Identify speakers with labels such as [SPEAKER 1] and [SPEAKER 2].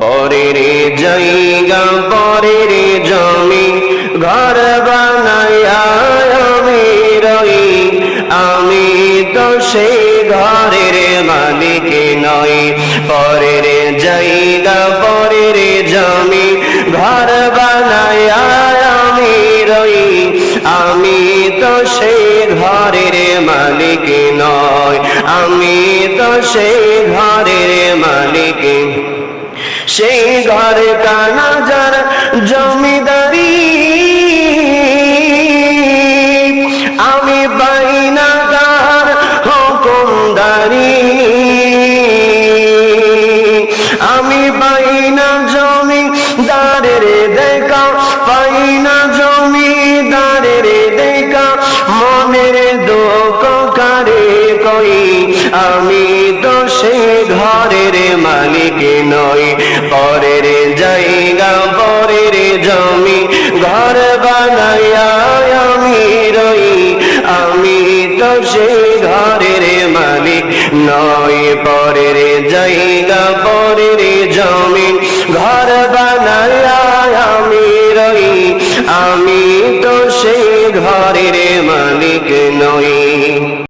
[SPEAKER 1] পরের জায়গা পরের জমি ঘর বানায়া আমি রই, আমি তো সেই ঘরের মালিক নই। পরের জায়গা পরের জমি ঘর বানায়া আমি রই, আমি তো সেই ঘরের মালিক নই, আমি তো সেই ঘরের মালিক। সেই ঘরে কানা যার জমিদারি, আমি বাইনা তার হুকুমদারি, আমি বাইনা জমিদারের দেখা, পাইনা জমিদারের দেখা, মনের দুঃখ কারে কই, আমি তো সে ঘরের মালিক নই। পরের জায়গা পরের জমি ঘর বানায়া আমি রই, আমি তো সে ঘরের মালিক নই। পরের জায়গা পরের জমি ঘর বানায়া আমি রই, আমি তো সে ঘরের